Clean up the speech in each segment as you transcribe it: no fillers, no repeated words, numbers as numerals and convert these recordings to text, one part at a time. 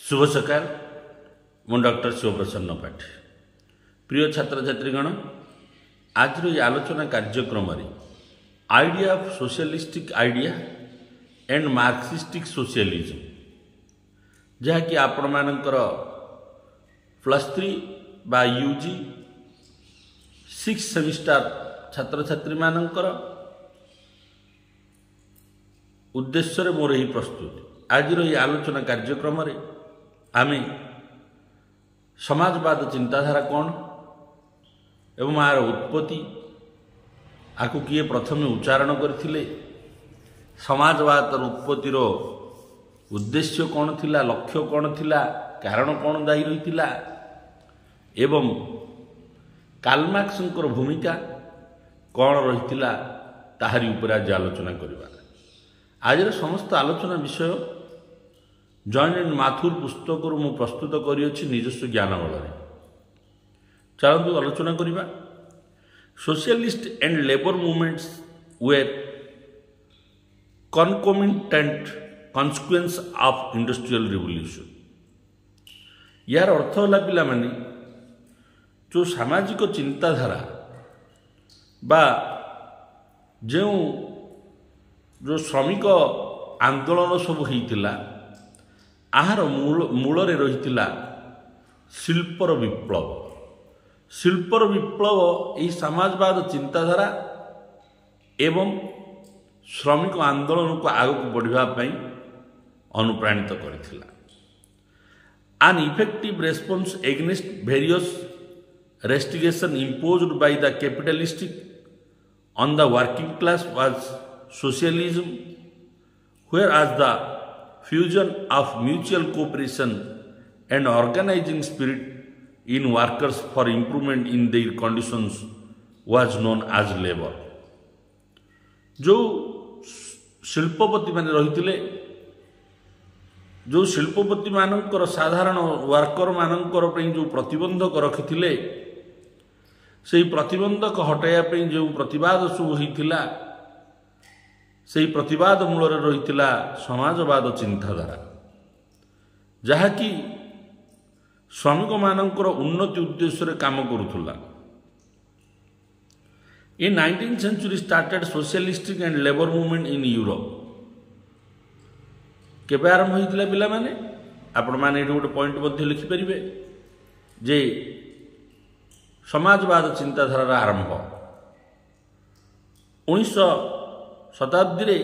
शुभ सकाल मु डॉक्टर शिवप्रसन्न पाठी प्रिय छात्र छात्रीगण आज ये आलोचना कार्यक्रम idea of socialistic idea and Marxistic socialism जहाँकि आपण मानकर +3 बा यूजी 6 सेमिस्टर छात्र छात्री मानकर उद्देश्य मोर यही प्रस्तुति आज ये आलोचना कार्यक्रम आमे समाजवाद चिंताधारा कौन एवं आर उत्पत्ति आपको किए प्रथम उच्चारण करथिले समाजवाद उत्पत्तिर उद्देश्य कौन थिला लक्ष्य कौन थिला कारण कौन दायी रही एवं कार्ल मार्क्सଙ୍କର भूमिका कौन रही ताहारी उपर आज आलोचना करवा आज समस्त आलोचना विषय जॉन एंड माथुर पुस्तक मु प्रस्तुत करिछि निजस्व ज्ञान बल चलतु आलोचना करवा socialist and labour movements were concomitant consequence of industrial revolution यार अर्थ होला पिला माने जो सामाजिक चिंताधारा बा जो श्रमिक आंदोलन सब होइतिला आहार मूल रही शिल्पर विप्लव शिल्पर विप्लव यही समाजवाद चिंताधारा एवं श्रमिक आंदोलन को आग को बढ़ापी अनुप्राणित करथिला an effective response against various restrictions imposed by the capitalistic on the working class was socialism, whereas the fusion of mutual cooperation and organizing spirit in workers for improvement in their conditions was known as labor. जो शिल्पपति मान रही जो शिल्पपति मानकर साधारण worker मानकर जो प्रतिबंधक रखिथिले से प्रतिबंधक हटाइबा जो प्रतिवाद सब होइथिला से प्रतिवाद मूल रही समाजवाद चिंताधारा जहाँकि श्रमिक मानकर उन्नति उद्देश्य काम करुला इन 19th century started socialistic and labor movement in Europe केबे आरंभ होइतिला पिला माने आपण माने एठी गोटे पॉइंट मध्ये लिखि परिबे जे समाजवाद चिंताधारा आरंभ 1900 शताब्दी रे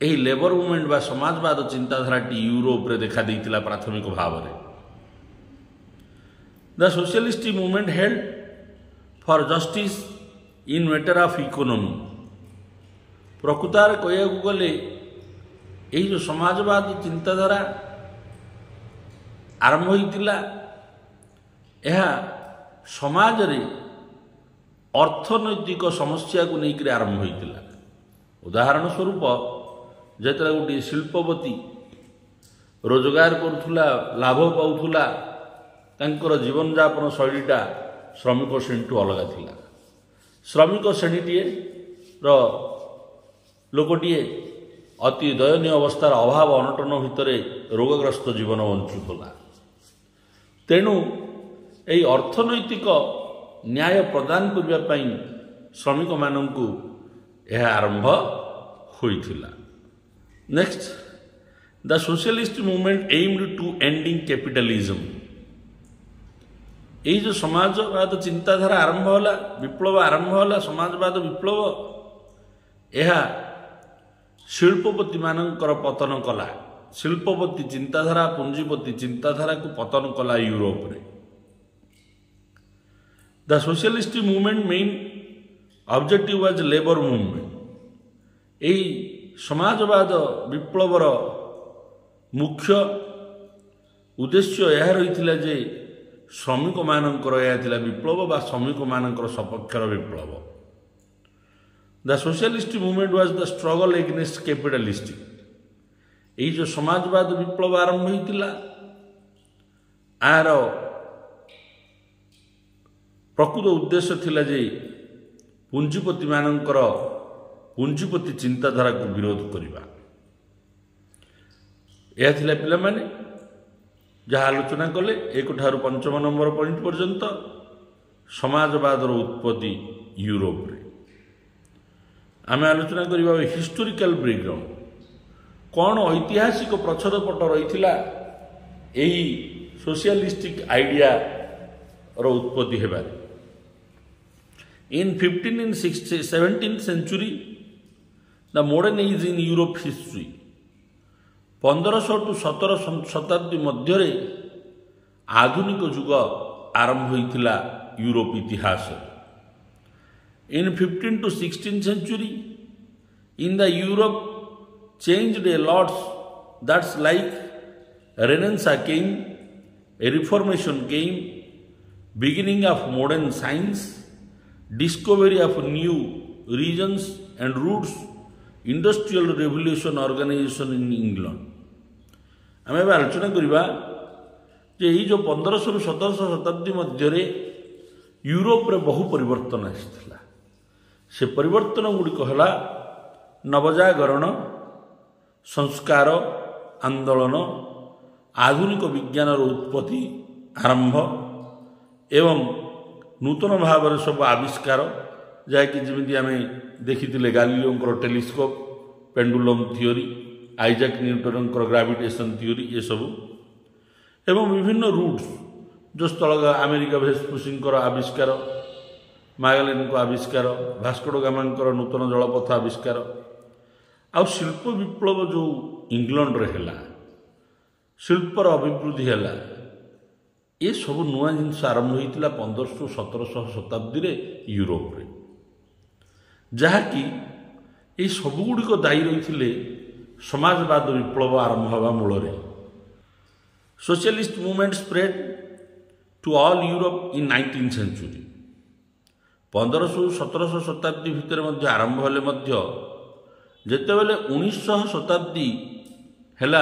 एही लेबर मूवमेंट बा समाजवाद चिंताधारा यूरोप रे देखा देइतिला प्राथमिक भाव रे the socialist movement held for justice in matter of economy प्रकृतार कहया गले यही जो समाजवाद चिंताधारा आरंभ होइतिला यह समाज रे अर्थनैतिक समस्या को लेकर आरंभ होइतिला उदाहरण स्वरूप जेतला गोटे शिल्पपति रोजगार करुला लाभ पाउथुला तांकर जीवन यापन शैलीटा श्रमिक श्रेणी अलग थिला श्रमिक श्रेणीटीए लोकटीए अति दयनीय अवस्थार अभाव अनटन भितर रोगग्रस्त जीवन बंचुला तेणु यही अर्थनैतिक न्याय प्रदान करने श्रमिक मानू यह आरंभ होइथिला next the socialist movement aimed to ending capitalism यही जो समाजवाद चिंताधारा आरंभ होला विप्लव आरंभ होला समाजवाद विप्लव यह शिल्पपति मानकर पतन कला शिल्पपति चिंताधारा पुंजीपति चिंताधारा को पतन कला यूरोप रे the socialist movement main objective was labour movement यही समाजवाद विप्लवर मुख्य उद्देश्य यह रही जे श्रमिक मानकर यह विप्लव बा श्रमिक मानकर सपक्षर विप्लव the socialist movement was the struggle against capitalistic यही जो समाजवाद विप्लव आरंभ होइतिला आर प्रकृत उद्देश्य थिला जे पुंजीपति मानकर पुंजीपति चिंताधारा को विरोध करवा यह थिला पिला माने जहाँ आलोचना कले 1 ठारू 5 नंबर पॉइंट पर्यंत समाजवादर उत्पत्ति यूरोप रे आम आलोचना करबा हिस्टोरिकल बैकग्राउंड कौन ऐतिहासिक प्रच्छदपट रही यही सोशलिस्टिक आइडिया रो उत्पत्ति हेबारे इन 15 and 17th century the modern age in Europe history 1500 to 17 शताब्दी मध्य आधुनिक युग आरंभ होइतिला यूरोप इतिहास in 15 to 16th century in the Europe changed a lot that's like Renaissance came a reformation came beginning of modern science discovery of new regions and routes industrial revolution organization in England आम आलोचना करवा जे जो 1500 ରୁ 1700 शताब्दी मध्य Europe रे बहु परिवर्तन आसाला से परिवर्तन गुड़िक है नवजागरण संस्कार आंदोलन आधुनिक विज्ञान उत्पत्ति आरंभ एवं नूतन भाव सब आविष्कार जहाँकि जमी आम देखी Galileo telescope pendulum theory Isaac Newton gravitation theory ये सब एवं विभिन्न रूट्स जो स्थल अमेरिका वेस्पुसी आविष्कार मागेलन को आविष्कार भास्को गामा नूतन जलपथ आविष्कार आ शिल्प विप्लव जो इंग्लैंड रे हैला शिल्पर अभिवृद्धि हैला ये सब नुआ जिनस आरंभ होता 1500-1700 शताब्दी रे यूरोप रे जहाँकि ये सबुगुड़िक दायी रही समाजवाद विप्लव आरंभ हवा मूल socialist movement spread to all Europe in 19th century 1500-1700 शताब्दी भितर मध्य आरंभ हेले मध्य जेतेबेले 1900 शताब्दी हैला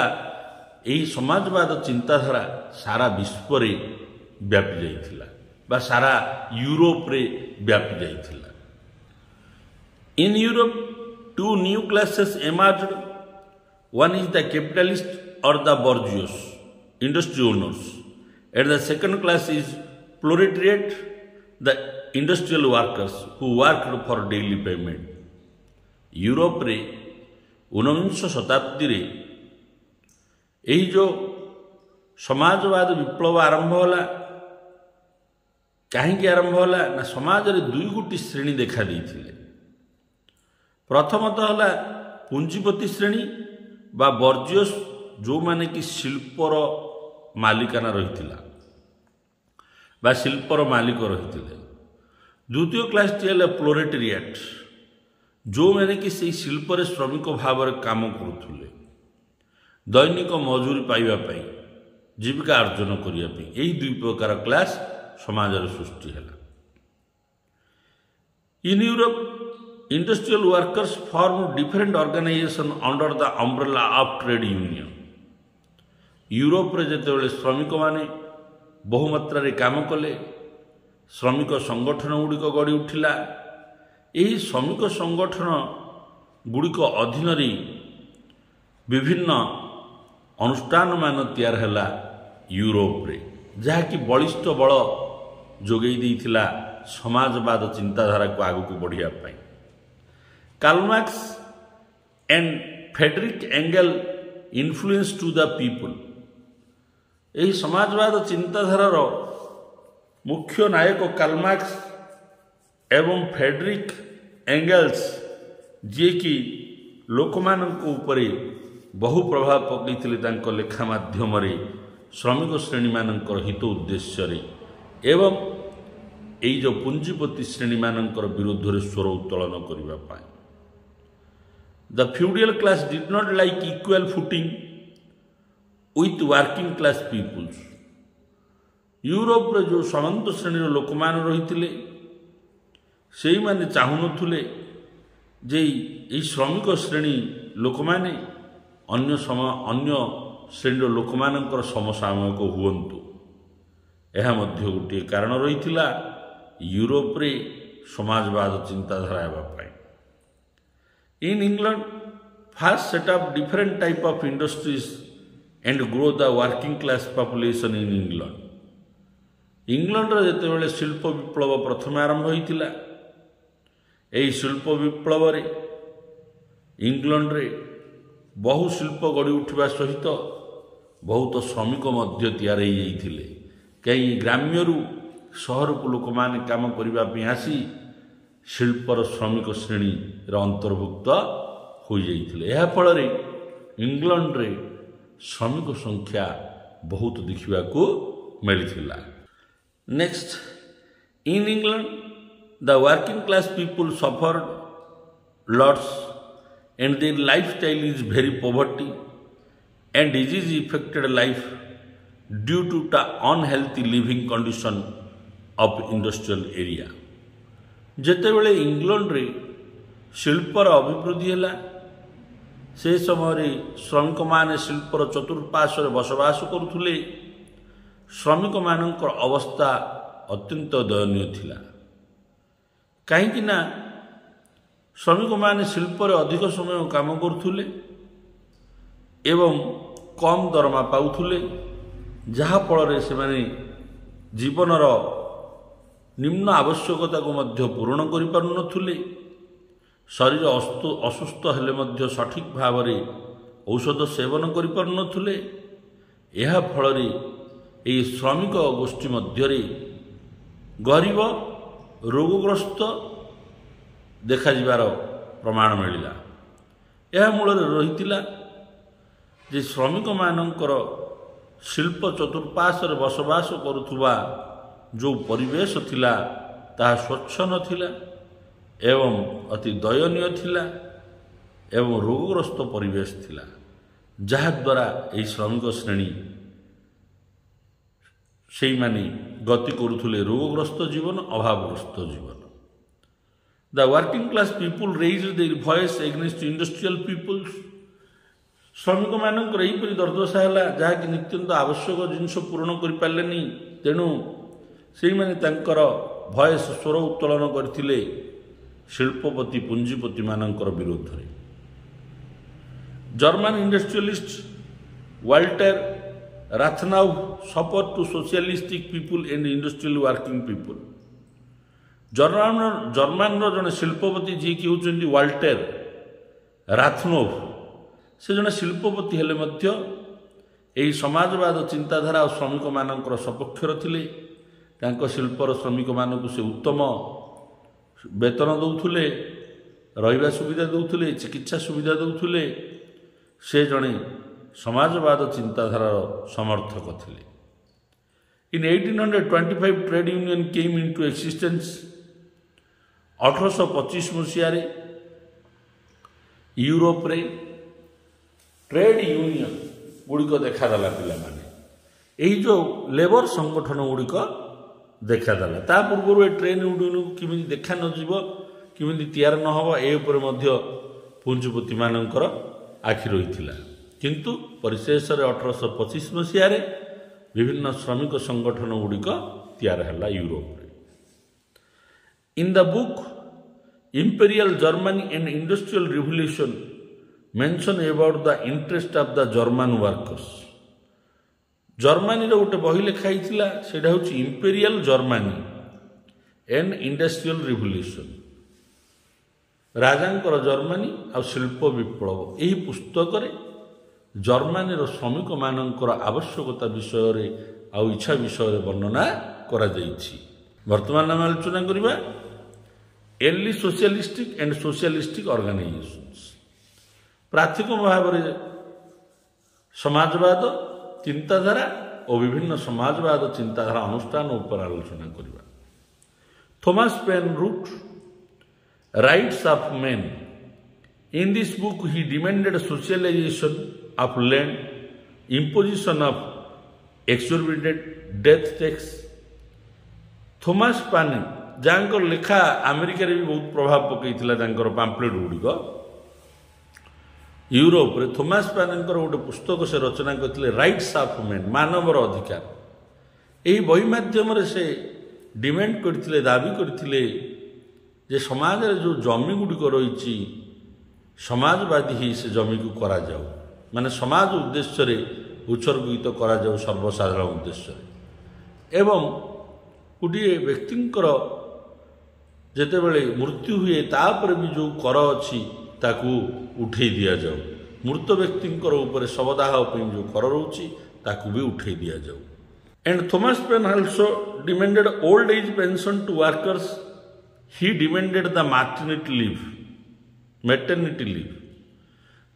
यही समाजवाद चिंताधारा सारा विश्व रे व्यापी जाइथिला बा सारा यूरोप रे व्यापी जाइथिला in Europe two new classes emerged one is the capitalist or the bourgeois industry owners and the second class is proletariat the industrial workers who worked for daily payment Europe रे 19 शताब्दी रे यही जो समाजवाद विप्लव आरंभ होला कहीं आरंभ होला ना समाज रे दुई गोटी श्रेणी देखा देइथिले प्रथमतः होला पुंजीपति श्रेणी बा बर्जियस जो माने कि शिल्पर मालिकाना रहिथिला बा शिल्पर मालिक रहिथिले द्वितीय क्लास टी प्लोरेटेरिएट जो मैंने कि से शिल्पर श्रमिक भाव में काम करुले दैनिक मजूरी पाइबापी जीविका अर्जन करने यही दुई प्रकार क्लास समाज सृष्टि है in Europe industrial workers form different organisation under the umbrella of trade union Europe रे जेतेबेले श्रमिक माने बहुमात्रा रे काम कले श्रमिक संगठन गुड़िक गढ़ी उठिला यही श्रमिक संगठन गुड़िक अधीन विभिन्न अनुष्ठान मान तैयार हैला यूरोप रे जहाँकि बलिष्ठ बल जोगई देइथिला समाजवाद चिंताधारा को आगु को बढ़िया पाई Karl Marx and Friedrich Engel influence to the people यही समाजवाद चिंताधारार मुख्य नायक कार्ल मार्क्स एवं फ्रेडरिक एंगेल्स जी कि लोकमानक उपरे बहु प्रभाव पकईते लेखा माध्यम श्रमिक श्रेणी मानकर हित उद्देश्य एवं यही जो पुंजीपति श्रेणी मानकर विरोध में स्वर उत्तोलन करने the feudal class did not like equal footing with working class peoples Europe रे जो सामंत श्रेणी लोक मान रही से मैंने चाहूनुले जे यही श्रमिक श्रेणी लोक मैंने अन्य श्रेणी लोक मानकर समसामयिक हुअन्तु यह मध्य गोटे कारण रही यूरोप रे समाजवाद चिंताधारा हेबापाई in England first set up different type of industries and grow the working class population in England. ଇଂଲଣ୍ଡର ଯେତେବେଳେ ଶିଳ୍ପ ବିପ୍ଳବ ପ୍ରଥମେ ଆରମ୍ଭ ହୋଇଥିଲା, ଏହି ଶିଳ୍ପ ବିପ୍ଳବରେ ଇଂଲଣ୍ଡରେ ବହୁ ଶିଳ୍ପ ଗଢ଼ି ଉଠିବା ସହିତ ବହୁତ ଶ୍ରମିକ ମଧ୍ୟ ତିଆରି ହୋଇଯାଇଥିଲେ। କାହିଁ ଗ୍ରାମ୍ୟରୁ ସହରକୁ ଲୋକମାନେ କାମ କରିବା ପାଇଁ ଆସି ଶିଳ୍ପର ଶ୍ରମିକ ଶ୍ରେଣୀର ଅନ୍ତର୍ଭୁକ୍ତ ହୋଇଯାଇଥିଲେ। ଏହାଫଳରେ ଇଂଲଣ୍ଡରେ ଶ୍ରମିକ ସଂଖ୍ୟା ବହୁତ ଦେଖିବାକୁ ମିଳିଥିଲା। Next, in England the working class people suffered lots and their lifestyle is very poverty and disease affected life due to the unhealthy living condition of industrial area. ଯେତେବେଳେ ଇଂଲଣ୍ଡରେ ଶିଳ୍ପର ଅଭିବୃଦ୍ଧି ହେଲା, ସେ ସମୟରେ ଶ୍ରମିକମାନେ ଶିଳ୍ପର ଚତୁଃପାର୍ଶ୍ୱରେ ବସବାସ କରୁଥିଲେ। ଶ୍ରମିକମାନଙ୍କର ଅବସ୍ଥା ଅତ୍ୟନ୍ତ ଦୟନୀୟ ଥିଲା। କାହିଁକି ନା ଶ୍ରମିକମାନେ ଶିଳ୍ପରେ ଅଧିକ ସମୟ କାମ କରୁଥିଲେ ଏବଂ କମ୍ ଦରମା ପାଉଥିଲେ, ଯାହାଫଳରେ ସେମାନେ ଜୀବନର ନିମ୍ନ ଆବଶ୍ୟକତାକୁ ମଧ୍ୟ ପୂରଣ କରିପାରୁନଥିଲେ। ଶରୀର ଅସୁସ୍ଥ ହେଲେ ମଧ୍ୟ ସଠିକ୍ ଭାବରେ ଔଷଧ ସେବନ କରିପାରୁନଥିଲେ। ଏହା ଫଳରେ ଏହି ଶ୍ରମିକ ଗୋଷ୍ଠୀ ମଧ୍ୟରେ ଗରିବ, ରୋଗଗ୍ରସ୍ତ ଦେଖାଯିବାର ପ୍ରମାଣ ମିଳିଲା। ଏହା ମୂଳରେ ରହିଥିଲା ଯେ ଶ୍ରମିକମାନଙ୍କର ଶିଳ୍ପ ଚତୁଃପାର୍ଶ୍ୱରେ ବସବାସ କରୁଥିବା ଯେଉଁ ପରିବେଶ ଥିଲା, ତାହା ସ୍ୱଚ୍ଛ ନଥିଲା ଏବଂ ଅତି ଦୟନୀୟ ଥିଲା ଏବଂ ରୋଗଗ୍ରସ୍ତ ପରିବେଶ ଥିଲା, ଯାହାଦ୍ୱାରା ଏହି ଶ୍ରମିକ ଶ୍ରେଣୀ ସେଇମାନେ ଗତି କରୁଥିଲେ ରୋଗଗ୍ରସ୍ତ ଜୀବନ, ଅଭାବଗ୍ରସ୍ତ ଜୀବନ। The working class people raised their voice against industrial peoples. ଶ୍ରମିକମାନଙ୍କର ଏହିପରି ଦୁର୍ଦ୍ଦଶା ହେଲା, ଯାହାକି ନିତ୍ୟନ୍ତ ଆବଶ୍ୟକ ଜିନିଷ ପୂରଣ କରିପାରିଲେନି। ତେଣୁ ସେଇମାନେ ତାଙ୍କର ଭଏସ ସ୍ୱର ଉତ୍ତୋଳନ କରିଥିଲେ ଶିଳ୍ପପତି ପୁଞ୍ଜିପତିମାନଙ୍କର ବିରୋଧରେ। German industrialist Walter Rathenau support to socialistic people and industrial working people. ଜର୍ମାନର ଜଣେ ଶିଳ୍ପପତି ଯିଏକି ହେଉଛନ୍ତି ୱାଲ୍ଟର ରାଥନୋଭ, ସେ ଜଣେ ଶିଳ୍ପପତି ହେଲେ ମଧ୍ୟ ଏହି ସମାଜବାଦ ଚିନ୍ତାଧାରା ଓ ଶ୍ରମିକମାନଙ୍କର ସପକ୍ଷରେ ଥିଲେ। ତାଙ୍କ ଶିଳ୍ପର ଶ୍ରମିକମାନଙ୍କୁ ସେ ଉତ୍ତମ ବେତନ ଦେଉଥିଲେ, ରହିବା ସୁବିଧା ଦେଉଥିଲେ, ଚିକିତ୍ସା ସୁବିଧା ଦେଉଥିଲେ। ସେ ଜଣେ ସମାଜବାଦ ଚିନ୍ତାଧାରାର ସମର୍ଥକ ଥିଲେ। ଇନ୍ 1825 ଟ୍ରେଡ୍ ୟୁନିୟନ କେମ୍ ଇନ୍ଟୁ ଏକ୍ସିଷ୍ଟେନ୍ସ। 1825 ମସିହାରେ ୟୁରୋପରେ ଟ୍ରେଡ୍ ୟୁନିୟନ ଗୁଡ଼ିକ ଦେଖାଦେଲା। ପିଲାମାନେ ଏହି ଯେଉଁ ଲେବର ସଂଗଠନ ଗୁଡ଼ିକ ଦେଖାଦେଲା। ତା ପୂର୍ବରୁ ଏ ଟ୍ରେଡ୍ ୟୁନିୟନକୁ କେମିତି ଦେଖା ନଯିବ, କେମିତି ତିଆରି ନ ହେବ, ଏ ଉପରେ ମଧ୍ୟ ପୁଞ୍ଜିପତିମାନଙ୍କର ଆଖି ରହିଥିଲା। କିନ୍ତୁ ପରିଶେଷରେ 1825 ମସିହାରେ ବିଭିନ୍ନ ଶ୍ରମିକ ସଂଗଠନ ଗୁଡ଼ିକ ତିଆରି ହେଲା ୟୁରୋପରେ। In the book Imperial Germany and Industrial Revolution mention about the interest of the German workers. ଜର୍ମାନୀର ଗୋଟେ ବହି ଲେଖା ହେଇଥିଲା, ସେଇଟା ହେଉଛି imperial Germany and industrial revolution. ରାଜାଙ୍କର ଜର୍ମାନୀ ଆଉ ଶିଳ୍ପ ବିପ୍ଳବ। ଏହି ପୁସ୍ତକରେ ଜର୍ମାନୀର ଶ୍ରମିକମାନଙ୍କର ଆବଶ୍ୟକତା ବିଷୟରେ ଆଉ ଇଚ୍ଛା ବିଷୟରେ ବର୍ଣ୍ଣନା କରାଯାଇଛି। ବର୍ତ୍ତମାନ ଆମେ ଆଲୋଚନା କରିବା ଏର୍ଲି ସୋସିଆଲିଷ୍ଟିକ ଆଣ୍ଡ ସୋସିଆଲିଷ୍ଟିକ ଅର୍ଗାନାଇଜେସନ୍ସ। ପ୍ରାଥମିକ ଭାବରେ ସମାଜବାଦ ଚିନ୍ତାଧାରା ଓ ବିଭିନ୍ନ ସମାଜବାଦ ଚିନ୍ତାଧାରା ଅନୁଷ୍ଠାନ ଉପରେ ଆଲୋଚନା କରିବା। Thomas Paine wrote rights of man. In this book he demanded socialization of land, imposition of exorbitant death tax. Thomas Paine, ଯାହାଙ୍କର ଲେଖା ଆମେରିକାରେ ବି ବହୁତ ପ୍ରଭାବ ପକାଇଥିଲା, ତାଙ୍କର ପାମ୍ପଲେଟ୍ ଗୁଡ଼ିକ ୟୁରୋପରେ। ଥୋମାସ ପାନ୍ଙ୍କର ଗୋଟେ ପୁସ୍ତକ ସେ ରଚନା କରିଥିଲେ, ରାଇଟ୍ସ ଅଫ୍ ମେନ୍, ମାନବର ଅଧିକାର। ଏହି ବହି ମାଧ୍ୟମରେ ସେ ଡିମାଣ୍ଡ କରିଥିଲେ, ଦାବି କରିଥିଲେ ଯେ ସମାଜରେ ଯେଉଁ ଜମି ଗୁଡ଼ିକ ରହିଛି, ସମାଜବାଦୀ ହିଁ ସେ ଜମିକୁ କରାଯାଉ, ମାନେ ସମାଜ ଉଦ୍ଦେଶ୍ୟରେ ଉତ୍ସର୍ଗିତ କରାଯାଉ ସର୍ବସାଧାରଣ ଉଦ୍ଦେଶ୍ୟରେ। ଏବଂ ଗୋଟିଏ ବ୍ୟକ୍ତିଙ୍କର ଯେତେବେଳେ ମୃତ୍ୟୁ ହୁଏ ତାପରେ ବି ଯେଉଁ କର ଅଛି ତାକୁ ଉଠେଇ ଦିଆଯାଉ। ମୃତ ବ୍ୟକ୍ତିଙ୍କର ଉପରେ ଶବଦାହ ପାଇଁ ଯେଉଁ କର ରହୁଛି ତାକୁ ବି ଉଠେଇ ଦିଆଯାଉ। And Thomas Paine also demanded old age pension to workers. He demanded the maternity leave.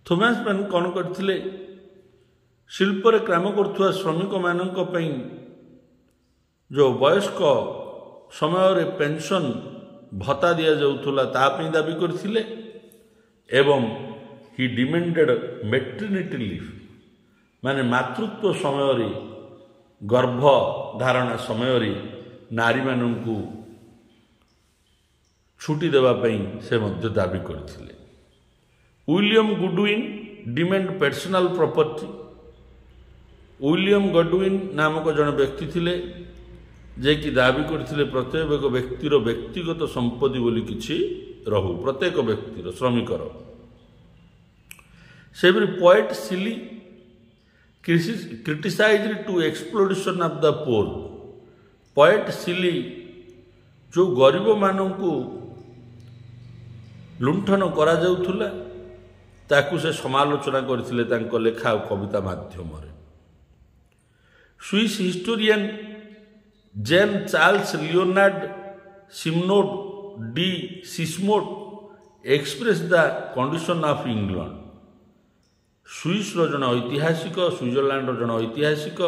Thomas Paine କ'ଣ କରିଥିଲେ? ଶିଳ୍ପରେ କାମ କରୁଥିବା ଶ୍ରମିକମାନଙ୍କ ପାଇଁ ଯେଉଁ ବୟସ୍କ ସମୟରେ ପେନ୍ସନ୍ ଭତ୍ତା ଦିଆଯାଉଥିଲା ତା ପାଇଁ ଦାବି କରିଥିଲେ। ଏବଂ ହି ଡିମାଣ୍ଡେଡ଼ ମେଟର୍ନିଟି ଲିଭ୍, ମାନେ ମାତୃତ୍ୱ ସମୟରେ ଗର୍ଭ ଧାରଣା ସମୟରେ ନାରୀମାନଙ୍କୁ ଛୁଟି ଦେବା ପାଇଁ ସେ ମଧ୍ୟ ଦାବି କରିଥିଲେ। William Godwin demand personal property. William Godwin ନାମକ ଜଣେ ବ୍ୟକ୍ତି ଥିଲେ ଯିଏକି ଦାବି କରିଥିଲେ ପ୍ରତ୍ୟେକ ବ୍ୟକ୍ତିର ବ୍ୟକ୍ତିଗତ ସମ୍ପତ୍ତି ବୋଲି କିଛି ରହୁ, ପ୍ରତ୍ୟେକ ବ୍ୟକ୍ତିର ଶ୍ରମିକର। ସେହିପରି poet Shelley criticised to exploitation of the poor. Poet Shelley ଯେଉଁ ଗରିବମାନଙ୍କୁ ଲୁଣ୍ଠନ କରାଯାଉଥିଲା ତାକୁ ସେ ସମାଲୋଚନା କରିଥିଲେ ତାଙ୍କ ଲେଖା ଓ କବିତା ମାଧ୍ୟମରେ। Swiss historian Jean Charles Leonard Simonde de Sismondi express the condition of England. ସୁଇସ୍ର ଜଣେ ଐତିହାସିକ, ସୁଇଜରଲ୍ୟାଣ୍ଡର ଜଣେ ଐତିହାସିକ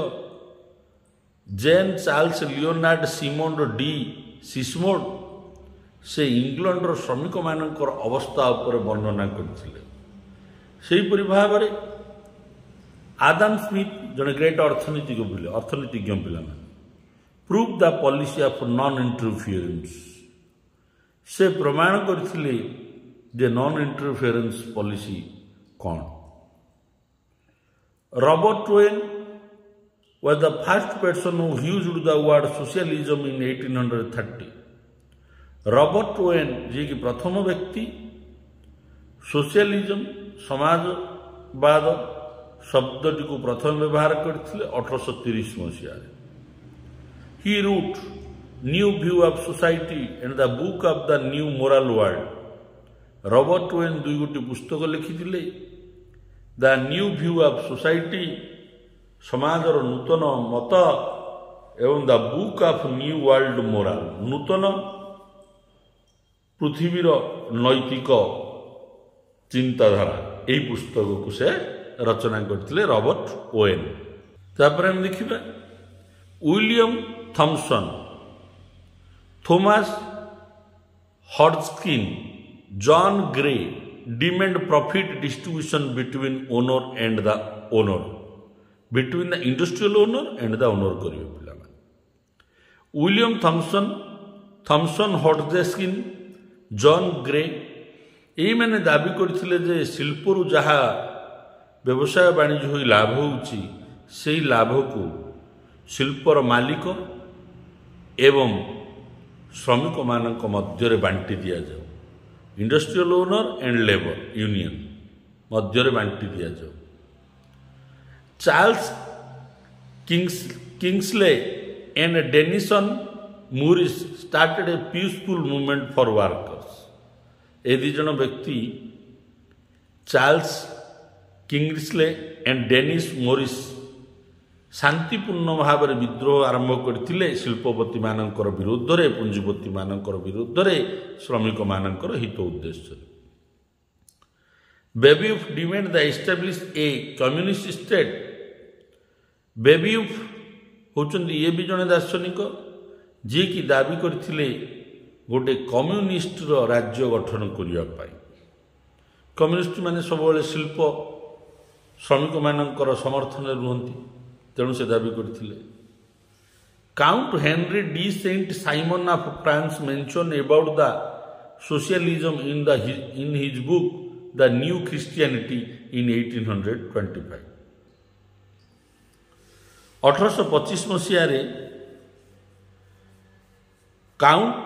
Jean Charles Leonard Simonde de Sismondi ସେ ଇଂଲଣ୍ଡର ଶ୍ରମିକମାନଙ୍କର ଅବସ୍ଥା ଉପରେ ବର୍ଣ୍ଣନା କରିଥିଲେ। ସେହିପରି ଭାବରେ ଆଦାମ ସ୍ମିଥ ଜଣେ ଗ୍ରେଟ୍ ଅର୍ଥନୀତିଜ୍ଞ ପିଲାମାନେ prove the policy of non interference. ସେ ପ୍ରମାଣ କରିଥିଲେ ଯେ ନନ୍ ଇଣ୍ଟରଫିୟରେନ୍ସ ପଲିସି କ'ଣ। Robert Owen was the first person who used the word socialism in 1830. Robert Owen ଯିଏକି ପ୍ରଥମ ବ୍ୟକ୍ତି ସୋସିଆଲିଜମ ସମାଜବାଦ ଶବ୍ଦଟିକୁ ପ୍ରଥମେ ବ୍ୟବହାର କରିଥିଲେ 1830 ମସିହାରେ। He wrote new view of society and the book of the new moral world. Robert Owen ଦୁଇ ଗୋଟି ପୁସ୍ତକ ଲେଖିଥିଲେ, the new view of society ସମାଜର ନୂତନ ମତ ଏବଂ the book of new world moral ନୂତନ ପୃଥିବୀର ନୈତିକ ଚିନ୍ତାଧାରା। ଏହି ପୁସ୍ତକକୁ ସେ ରଚନା କରିଥିଲେ ରବର୍ଟ ଓୱେନ୍। ତାପରେ ଆମେ ଦେଖିବା William Thompson, Thomas Hodgskin, John Gray demand profit distribution between owner and the owner, between the industrial owner and the owner କରିବେ ପିଲାମାନେ। William Thompson Hodgskin, John Gray ଏଇମାନେ ଦାବି କରିଥିଲେ ଯେ ଶିଳ୍ପରୁ ଯାହା ବ୍ୟବସାୟ ବାଣିଜ୍ୟ ହୋଇ ଲାଭ ହେଉଛି ସେହି ଲାଭକୁ ଶିଳ୍ପର ମାଲିକ ଏବଂ ଶ୍ରମିକମାନଙ୍କ ମଧ୍ୟରେ ବାଣ୍ଟି ଦିଆଯାଉ। Industrial owner and labour union ମଧ୍ୟରେ ବାଣ୍ଟି ଦିଆଯାଉ। Charles Kingsley and Denison Morris started a peaceful movement for workers. ଏ ଦୁଇ ଜଣ ବ୍ୟକ୍ତି Charles Kingsley and Dennis Morris ଶାନ୍ତିପୂର୍ଣ୍ଣ ଭାବରେ ବିଦ୍ରୋହ ଆରମ୍ଭ କରିଥିଲେ ଶିଳ୍ପପତିମାନଙ୍କର ବିରୁଦ୍ଧରେ, ପୁଞ୍ଜିପତିମାନଙ୍କର ବିରୁଦ୍ଧରେ, ଶ୍ରମିକମାନଙ୍କର ହିତ ଉଦ୍ଦେଶ୍ୟରେ। ବେବିଉଫ୍ ଡିମାଣ୍ଡ ଦ ଏଷ୍ଟାବ୍ଲିଶ ଏ କମ୍ୟୁନିଷ୍ଟ ଷ୍ଟେଟ୍। ବେବିଉଫ୍ ହେଉଛନ୍ତି ଇଏ ବି ଜଣେ ଦାର୍ଶନିକ ଯିଏକି ଦାବି କରିଥିଲେ ଗୋଟିଏ କମ୍ୟୁନିଷ୍ଟର ରାଜ୍ୟ ଗଠନ କରିବା ପାଇଁ। କମ୍ୟୁନିଷ୍ଟ ମାନେ ସବୁବେଳେ ଶିଳ୍ପ ଶ୍ରମିକମାନଙ୍କର ସମର୍ଥନରେ ରୁହନ୍ତି, ତେଣୁ ସେ ଦାବି କରିଥିଲେ। Count Henry de Saint Simon of France mention about the socialism in his book the New Christianity in 1825। 1825 ମସିହାରେ Count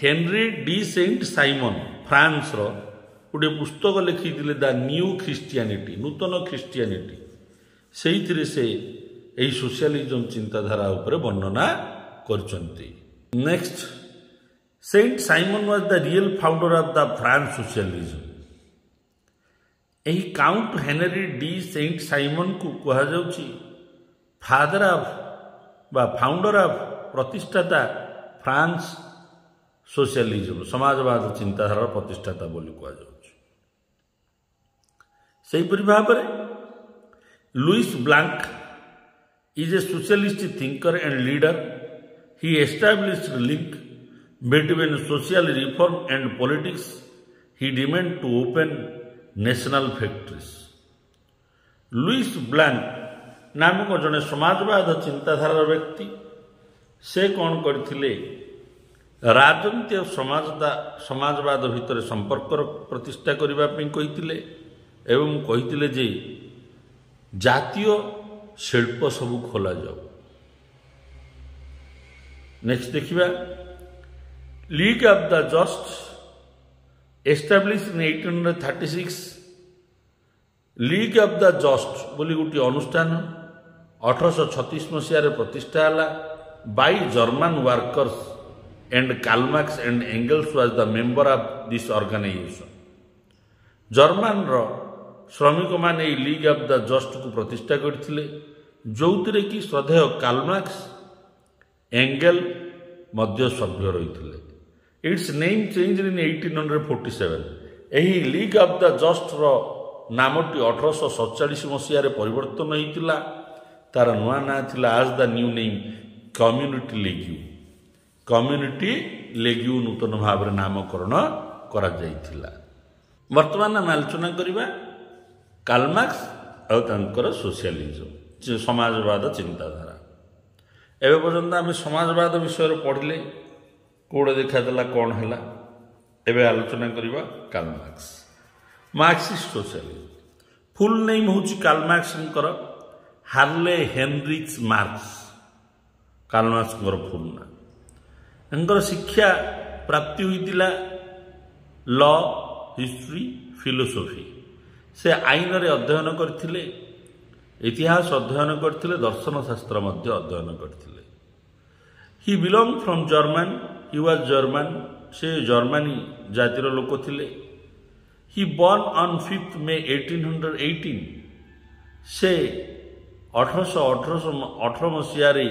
Henry de Saint Simon ଫ୍ରାନ୍ସର ଗୋଟିଏ ପୁସ୍ତକ ଲେଖିଥିଲେ ଦ ନ୍ୟୁ ଖ୍ରୀଷ୍ଟିଆନିଟି, ନୂତନ ଖ୍ରୀଷ୍ଟିଆନିଟି। ସେଇଥିରେ ସେ ଏହି ସୋସିଆଲିଜମ ଚିନ୍ତାଧାରା ଉପରେ ବର୍ଣ୍ଣନା କରିଛନ୍ତି। Next, Saint Simon was the real founder of the France socialism. ଏହି କାଉଣ୍ଟ ହେନରୀ ଡି ସେଣ୍ଟ ସାଇମନକୁ କୁହାଯାଉଛି ଫାଦର ଅଫ ବା ଫାଉଣ୍ଡର ଅଫ ପ୍ରତିଷ୍ଠାତା ଫ୍ରାନ୍ସ ସୋସିଆଲିଜମ, ସମାଜବାଦ ଚିନ୍ତାଧାରାର ପ୍ରତିଷ୍ଠାତା ବୋଲି କୁହାଯାଉଛି। ସେହିପରି ଭାବରେ Louis Blanc is a socialist thinker and leader. He established a link between social reform and politics. He demanded to open national factories. Louis Blanc ନାମକ ଜଣେ ସମାଜବାଦ ଚିନ୍ତାଧାରାର ବ୍ୟକ୍ତି, ସେ କ'ଣ କରିଥିଲେ, ରାଜନୀତି ଓ ସମାଜବାଦ ଭିତରେ ସମ୍ପର୍କର ପ୍ରତିଷ୍ଠା କରିବା ପାଇଁ କହିଥିଲେ ଏବଂ କହିଥିଲେ ଯେ ଜାତୀୟ ଶିଳ୍ପ ସବୁ ଖୋଲାଯାଉ। ନେକ୍ସଟ ଦେଖିବା, league of the just establish in 1836। League of the just ବୋଲି ଗୋଟିଏ ଅନୁଷ୍ଠାନ 1836 ମସିହାରେ ପ୍ରତିଷ୍ଠା ହେଲା Bai German workers and Karl Marx and Engels was the member of this organization. ଜର୍ମାନର ଶ୍ରମିକମାନେ ଏହି ଲିଗ୍ ଅଫ୍ ଦ ଜଷ୍ଟକୁ ପ୍ରତିଷ୍ଠା କରିଥିଲେ, ଯେଉଁଥିରେ କି ଶ୍ରଦ୍ଧେୟ କାର୍ଲମାର୍କ୍ସ, ଏଙ୍ଗେଲ ମଧ୍ୟ ସଭ୍ୟ ରହିଥିଲେ। Its name change in 1847। ଏହି ଲିଗ୍ ଅଫ୍ ଦ ଜଷ୍ଟର ନାମଟି 1847 ମସିହାରେ ପରିବର୍ତ୍ତନ ହୋଇଥିଲା। ତାର ନୂଆ ନାଁ ଥିଲା as the new name community league. Community league ନୂତନ ଭାବରେ ନାମକରଣ କରାଯାଇଥିଲା। ବର୍ତ୍ତମାନ ଆମେ ଆଲୋଚନା କରିବା କାର୍ଲମାର୍କ୍ସ ଆଉ ତାଙ୍କର ସୋସିଆଲିଜମ, ସମାଜବାଦ ଚିନ୍ତାଧାରା। ଏବେ ପର୍ଯ୍ୟନ୍ତ ଆମେ ସମାଜବାଦ ବିଷୟରେ ପଢ଼ିଲେ, କେଉଁଟା ଦେଖାଦେଲା କ'ଣ ହେଲା। ଏବେ ଆଲୋଚନା କରିବା କାର୍ଲମାର୍କ୍ସ। ମାର୍କ୍ସିଷ୍ଟ ସୋସିଆଲିଜମ ଫୁଲ୍ ନେମ୍ ହେଉଛି କାର୍ଲମାର୍କ୍ସଙ୍କର ହାର୍ଲେ ହେନରିଚ୍ ମାର୍କ୍ସ। କାର୍ଲମାର୍କ୍ସଙ୍କର ଫୁଲ୍ ନାଁ। ତାଙ୍କର ଶିକ୍ଷା ପ୍ରାପ୍ତି ହୋଇଥିଲା ଲ, ହିଷ୍ଟ୍ରି, ଫିଲୋସଫି। ସେ ଆଇନରେ ଅଧ୍ୟୟନ କରିଥିଲେ, ଇତିହାସ ଅଧ୍ୟୟନ କରିଥିଲେ, ଦର୍ଶନ ଶାସ୍ତ୍ର ମଧ୍ୟ ଅଧ୍ୟୟନ କରିଥିଲେ। He belong from German. He was German. ସେ ଜର୍ମାନୀ ଜାତିର ଲୋକ ଥିଲେ। He born on 5 May 1818। ସେ 1818 ମସିହାରେ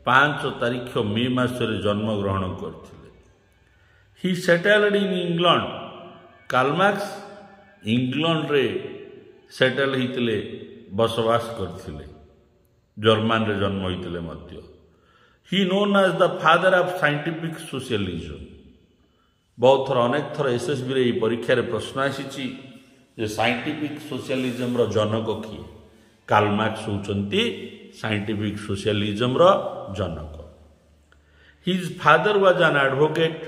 5 ତାରିଖ ମେ ମାସରେ ଜନ୍ମଗ୍ରହଣ କରିଥିଲେ। He settled in England. Karl Marx ଇଂଲଣ୍ଡରେ ସେଟେଲ ହୋଇଥିଲେ, ବସବାସ କରିଥିଲେ, ଜର୍ମାନରେ ଜନ୍ମ ହୋଇଥିଲେ ମଧ୍ୟ। He known as the father of scientific socialism. ବହୁତ ଥର, ଅନେକ ଥର ଏସ୍ଏସ୍ବିରେ ଏହି ପରୀକ୍ଷାରେ ପ୍ରଶ୍ନ ଆସିଛି ଯେ ସାଇଣ୍ଟିଫିକ୍ ସୋସିଆଲିଜମର ଜନକ କିଏ? କାର୍ଲମାର୍କ୍ସ ହେଉଛନ୍ତି ସାଇଣ୍ଟିଫିକ୍ ସୋସିଆଲିଜମର ଜନକ। His father was an advocate.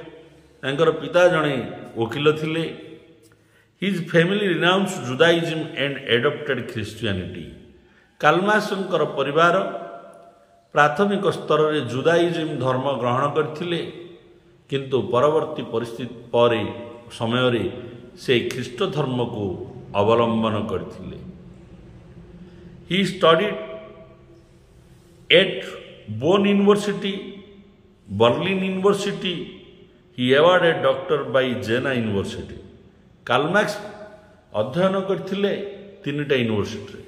ତାଙ୍କର ପିତା ଜଣେ ଓକିଲ ଥିଲେ। His family renounce Judaism and adopted Christianity. କାର୍ଲମାର୍କ୍ସଙ୍କର ପରିବାର ପ୍ରାଥମିକ ସ୍ତରରେ ଜୁଦାଇଜମ ଧର୍ମ ଗ୍ରହଣ କରିଥିଲେ, କିନ୍ତୁ ପରବର୍ତ୍ତୀ ପରିସ୍ଥିତି ସମୟରେ ସେ ଖ୍ରୀଷ୍ଟ ଧର୍ମକୁ ଅବଲମ୍ବନ କରିଥିଲେ। He studied at Bonn University, Berlin University. He awarded doctor by Jena University. Karl Marx ଅଧ୍ୟୟନ କରିଥିଲେ 3ଟା ୟୁନିଭର୍ସିଟିରେ।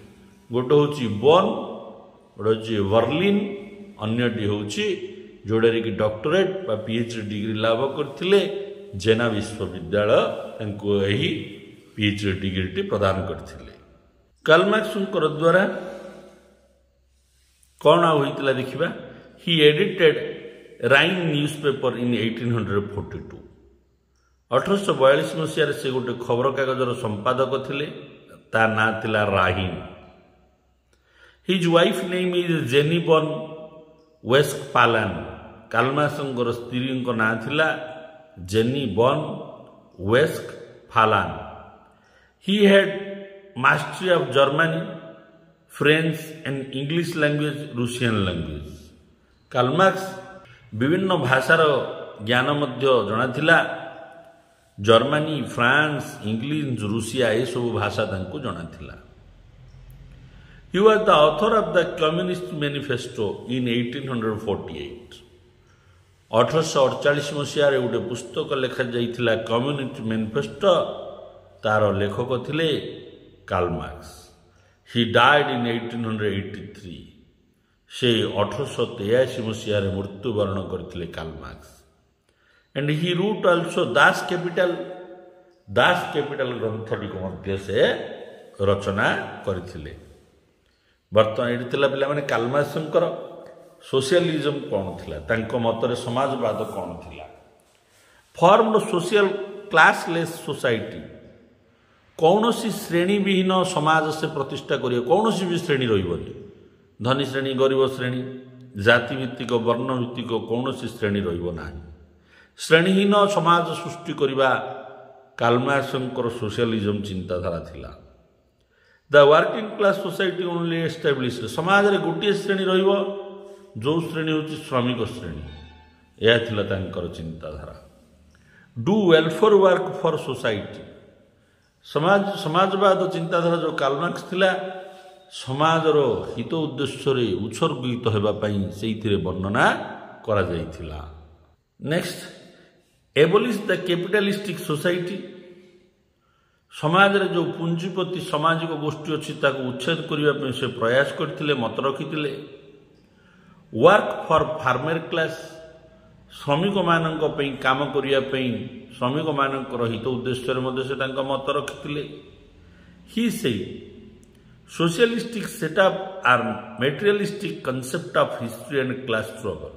ଗୋଟେ ହେଉଛି ବୋନ୍, ଗୋଟେ ହେଉଛି ବର୍ଲିନ୍, ଅନ୍ୟଟି ହେଉଛି ଯେଉଁଟାରେ କି ଡକ୍ଟରେଟ୍ ବା PhD ଡିଗ୍ରୀ ଲାଭ କରିଥିଲେ ଜେନା ବିଶ୍ୱବିଦ୍ୟାଳୟ ତାଙ୍କୁ ଏହି PhD ଡିଗ୍ରୀଟି ପ୍ରଦାନ କରିଥିଲେ। କାର୍ଲମାର୍କ୍ସଙ୍କର ଦ୍ୱାରା କ'ଣ ଆଉ ହୋଇଥିଲା ଦେଖିବା। He edited Rhine news paper in 1842। 1842 ମସିହାରେ ସେ ଗୋଟେ ଖବରକାଗଜର ସମ୍ପାଦକ ଥିଲେ, ତା ନାଁ ଥିଲା Rhine. His wife name is Jenny born Westphalen. କାର୍ଲମାର୍କ୍ସଙ୍କର ସ୍ତ୍ରୀଙ୍କ ନାଁ ଥିଲା Jenny born Westphalen. He had mastery of Germany, French and English language, Russian language. Karl Marx ବିଭିନ୍ନ ଭାଷାର ଜ୍ଞାନ ମଧ୍ୟ ଜଣାଥିଲା। ଜର୍ମାନୀ, ଫ୍ରାନ୍ସ, ଇଂଲିଶ, ରୁଷିଆ ଏସବୁ ଭାଷା ତାଙ୍କୁ ଜଣାଥିଲା। He was the author of the Communist Manifesto in 1848. 1848 ମସିହାରେ ଗୋଟେ ପୁସ୍ତକ ଲେଖାଯାଇଥିଲା କମ୍ୟୁନିଷ୍ଟ ମ୍ୟାନିଫେଷ୍ଟୋ। ତାର ଲେଖକ ଥିଲେ Karl Marx. He died in 1883। ସେ 1883 ମସିହାରେ ମୃତ୍ୟୁବରଣ କରିଥିଲେ Karl Marx. And he wrote also Das Capital. Das Capital ଗ୍ରନ୍ଥଟିକୁ ମଧ୍ୟ ସେ ରଚନା କରିଥିଲେ। ବର୍ତ୍ତମାନ ଏଠି ଥିଲା ପିଲାମାନେ କାର୍ଲ ମାର୍କସଙ୍କର ସୋସିଆଲିଜମ କ'ଣ ଥିଲା, ତାଙ୍କ ମତରେ ସମାଜବାଦ କ'ଣ ଥିଲା। Formed social classless society. କୌଣସି ଶ୍ରେଣୀବିହୀନ ସମାଜ ସେ ପ୍ରତିଷ୍ଠା କରିବ। କୌଣସି ବି ଶ୍ରେଣୀ ରହିବନି, ଧନୀ ଶ୍ରେଣୀ, ଗରିବ ଶ୍ରେଣୀ, ଜାତିଭିତ୍ତିକ, ବର୍ଣ୍ଣଭିତ୍ତିକ କୌଣସି ଶ୍ରେଣୀ ରହିବ ନାହିଁ। ଶ୍ରେଣୀହୀନ ସମାଜ ସୃଷ୍ଟି କରିବା କାର୍ଲ ମାର୍କସଙ୍କର ସୋସିଆଲିଜମ ଚିନ୍ତାଧାରା ଥିଲା। The working class society only established. ସମାଜରେ ଗୋଟିଏ ଶ୍ରେଣୀ ରହିବ, ଯେଉଁ ଶ୍ରେଣୀ ହେଉଛି ଶ୍ରମିକ ଶ୍ରେଣୀ। ଏହା ଥିଲା ତାଙ୍କର ଚିନ୍ତାଧାରା। ଡୁ welfare work for society. Samajwad ଚିନ୍ତାଧାରା ଯେଉଁ କାର୍ଲ ମାର୍କସ ଥିଲା, ସମାଜର ହିତ ଉଦ୍ଦେଶ୍ୟରେ ଉତ୍ସର୍ଗିତ ହେବା ପାଇଁ ସେଇଥିରେ ବର୍ଣ୍ଣନା କରାଯାଇଥିଲା। ନେକ୍ସଟ, ଏବୋଲିଶ ଦ କ୍ୟାପିଟାଲିଷ୍ଟିକ ସୋସାଇଟି। ସମାଜରେ ଯେଉଁ ପୁଞ୍ଜିପତି ସାମାଜିକ ଗୋଷ୍ଠୀ ଅଛି ତାକୁ ଉଚ୍ଛେଦ କରିବା ପାଇଁ ସେ ପ୍ରୟାସ କରିଥିଲେ, ମତ ରଖିଥିଲେ। Work for farmer class. ଶ୍ରମିକମାନଙ୍କ ପାଇଁ କାମ କରିବା ପାଇଁ, ଶ୍ରମିକମାନଙ୍କର ହିତ ଉଦ୍ଦେଶ୍ୟରେ ମଧ୍ୟ ସେ ତାଙ୍କ ମତ ରଖିଥିଲେ। He say socialistic setup are materialistic concept of history and class struggle.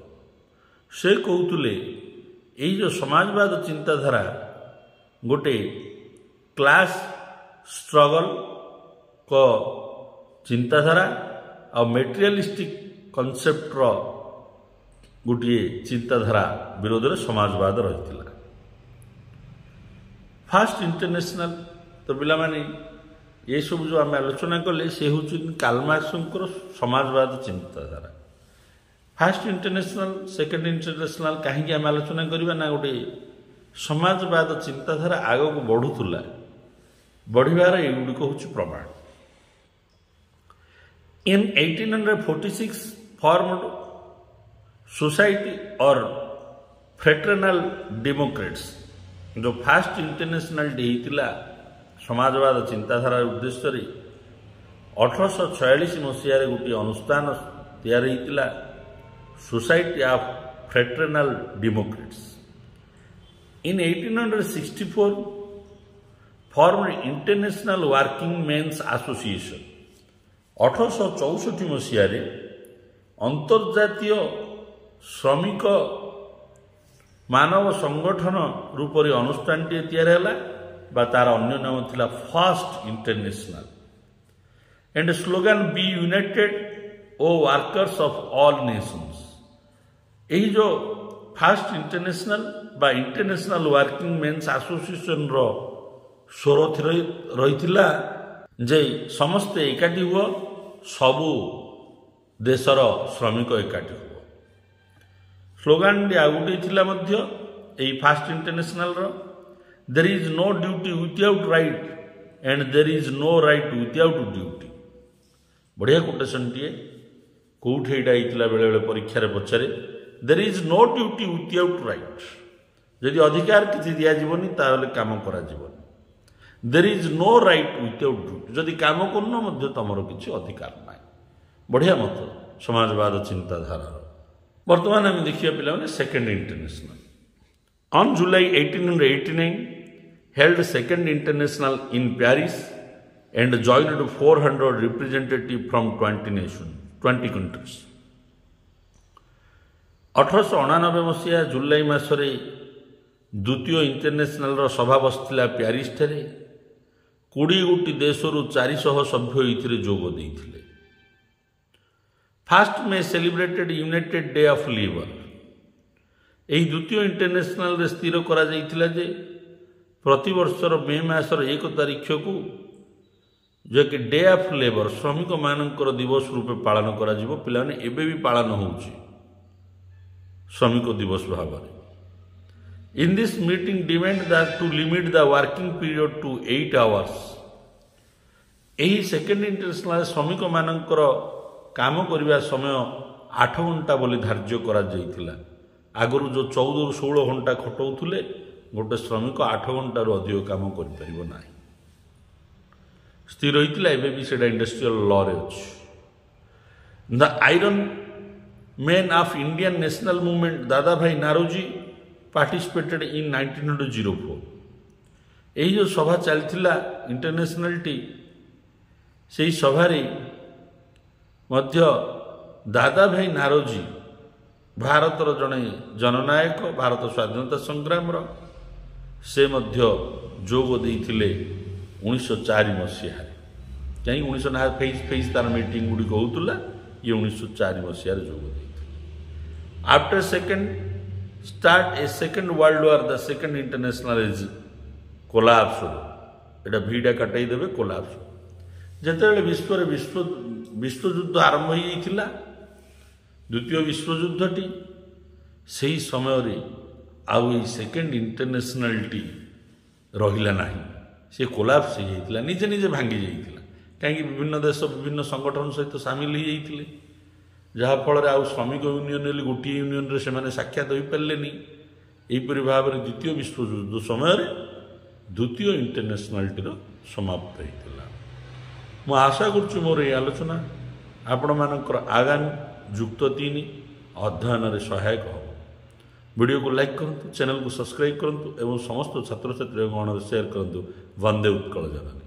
ସେ କହୁଥିଲେ ଏଇ ଯେଉଁ ସମାଜବାଦ ଚିନ୍ତାଧାରା ଗୋଟେ କ୍ଲାସ୍ ଷ୍ଟ୍ରଗଲଙ୍କ ଚିନ୍ତାଧାରା ଆଉ ମେଟେରିଆଲିଷ୍ଟିକ କନସେପ୍ଟର ଗୋଟିଏ ଚିନ୍ତାଧାରା ବିରୋଧରେ ସମାଜବାଦ ରହିଥିଲା। First international. ତ ପିଲାମାନେ ଏସବୁ ଯେଉଁ ଆମେ ଆଲୋଚନା କଲେ ସେ ହେଉଛନ୍ତି କାର୍ଲ ମାର୍କସଙ୍କର ସମାଜବାଦ ଚିନ୍ତାଧାରା। ଫାଷ୍ଟ ଇଣ୍ଟରନ୍ୟାସନାଲ, ସେକେଣ୍ଡ ଇଣ୍ଟରନ୍ୟାସନାଲ କାହିଁକି ଆମେ ଆଲୋଚନା କରିବା ନା ଗୋଟେ ସମାଜବାଦ ଚିନ୍ତାଧାରା ଆଗକୁ ବଢ଼ୁଥିଲା, ବଢ଼ିବାର ଏଗୁଡ଼ିକ ହେଉଛି ପ୍ରମାଣ। In 1846 formed society or fraternal democrats। जो फास्ट इंटरनेशनल डे होता समाजवाद चिंताधारा उद्देश्य 1846 मसीह गोटे अनुष्ठान तैयारी होता society of fraternal democrats. In 1864 formed international working men's association. 1864 मसीह अंतर्जातीय श्रमिक मानव संगठन रूप से अनुष्ठान तैयारी है, तार अन्य नाम थिला first international. And slogan be united O workers of all nations. यही जो फास्ट इंटरनेशनल बा इंटरनेशनल वर्किंग मेन्स एसोसिएशन रो स्वर रही जे समस्ते एकाठी हुआ, सबू देशर श्रमिक एकाठी हुआ। स्लोगान आउटे थिला मध्य एई फास्ट इंटरनेशनल रो there is no duty without right and there is no right without duty. बढ़िया कोटेशन टीए कोठे एटा आइतिला बेले बेले परीक्षा रे पछारे there is no duty without right. यदि अधिकार किछि दिया जीवनी ताले काम करा जीवनी। There is no right without duty, जदि काम करन मध्य तमर किछि अधिकार नाही। बढ़िया मत समाजवाद चिंताधारा। वर्तमान आम देखिए पे second international. On July 1889 held second international in Paris and joined 400 representative from 20 countries. 1899 मसीहा जुलाई मासरे द्वितीय इंटरनेशनल सभा बसला पेरिस ठारे। 20 गोटी देशरू 400 सभ्य ये जोग देते। फास्ट में celebrated United day of labour. यही द्वितीय इंटरनेशनल रे स्थिर करा जाइथिला जे प्रति वर्षर मे मासर 1 तारिख को जो कि डे ऑफ लेबर श्रमिक मानकर दिवस रूपे पालन करा जिवो। पिलाने एबे भी पालन होउची श्रमिक दिवस भाव। In this meeting demand that to limit the working period to 8 hours. ଏହି ସେକେଣ୍ଡ ଇଣ୍ଟରନ୍ୟାସନାଲ ଶ୍ରମିକ ମାନଙ୍କର କାମ କରିବା ସମୟ 8 ଘଣ୍ଟା ବୋଲି ଧାର୍ଯ୍ୟ କରାଯାଇଥିଲା। ଆଗରୁ ଯେଉଁ 14ରୁ 16 ଘଣ୍ଟା ଖଟାଉଥିଲେ ଗୋଟେ ଶ୍ରମିକ 8 ଘଣ୍ଟାରୁ ଅଧିକ କାମ କରିପାରିବ ନାହିଁ ସ୍ଥିର ହୋଇଥିଲା। ଏବେ ବି ସେଇଟା ଇଣ୍ଡଷ୍ଟ୍ରିଆଲ ଲରେ ଅଛି। The iron man of Indian national movement Dadabhai ନାରୋଜି ପାର୍ଟିସିପେଟେଡ୍ in 1904। ଏହି ଯେଉଁ ସଭା ଚାଲିଥିଲା ଇଣ୍ଟରନ୍ୟାସନାଲଟି, ସେହି ସଭାରେ ମଧ୍ୟ ଦାଦା ଭାଇ ନାରୋଜି ଭାରତର ଜଣେ ଜନନାୟକ, ଭାରତ ସ୍ୱାଧୀନତା ସଂଗ୍ରାମର, ସେ ମଧ୍ୟ ଯୋଗ ଦେଇଥିଲେ 1904 ମସିହାରେ। କାହିଁକି 1904 ଫେଜ୍ ତାର ମିଟିଂ ଗୁଡ଼ିକ ହେଉଥିଲା, ଇଏ 1904 ମସିହାରେ ଯୋଗ ଦେଇଥିଲେ। After start a second world war the second international is collapse. ଏଇଟା ଭିଟା କାଟାଇ ଦେବେ, କୋଲାପ୍ସ। ଯେତେବେଳେ ବିଶ୍ୱରେ ବିଶ୍ୱଯୁଦ୍ଧ ଆରମ୍ଭ ହୋଇଯାଇଥିଲା, ଦ୍ୱିତୀୟ ବିଶ୍ୱଯୁଦ୍ଧଟି, ସେହି ସମୟରେ ଆଉ ଏଇ ସେକେଣ୍ଡ ଇଣ୍ଟରନ୍ୟାସନାଲଟି ରହିଲା ନାହିଁ। ସେ କୋଲାପ୍ସ ହୋଇଯାଇଥିଲା, ନିଜେ ନିଜେ ଭାଙ୍ଗି ଯାଇଥିଲା। କାହିଁକି ବିଭିନ୍ନ ଦେଶ ବିଭିନ୍ନ ସଂଗଠନ ସହିତ ସାମିଲ ହୋଇଯାଇଥିଲେ, ଯାହାଫଳରେ ଆଉ ଶ୍ରମିକ ୟୁନିୟନ ହେଲେ ଗୋଟିଏ ୟୁନିୟନରେ ସେମାନେ ସାକ୍ଷାତ ହୋଇପାରିଲେନି। ଏହିପରି ଭାବରେ ଦ୍ୱିତୀୟ ବିଶ୍ୱଯୁଦ୍ଧ ସମୟରେ ଦ୍ୱିତୀୟ ଇଣ୍ଟରନ୍ୟାସନାଲଟିର ସମାପ୍ତ ହୋଇଥିଲା। ମୁଁ ଆଶା କରୁଛି ମୋର ଏହି ଆଲୋଚନା ଆପଣମାନଙ୍କର ଆଗାମୀ ଯୁକ୍ତ 3 ଅଧ୍ୟୟନରେ ସହାୟକ ହେବ। ଭିଡ଼ିଓକୁ ଲାଇକ୍ କରନ୍ତୁ, ଚ୍ୟାନେଲକୁ ସବସ୍କ୍ରାଇବ୍ କରନ୍ତୁ ଏବଂ ସମସ୍ତ ଛାତ୍ରଛାତ୍ରୀ ଗଣରେ ସେୟାର କରନ୍ତୁ। ବନ୍ଦେ ଉତ୍କଳ ଜନନୀ।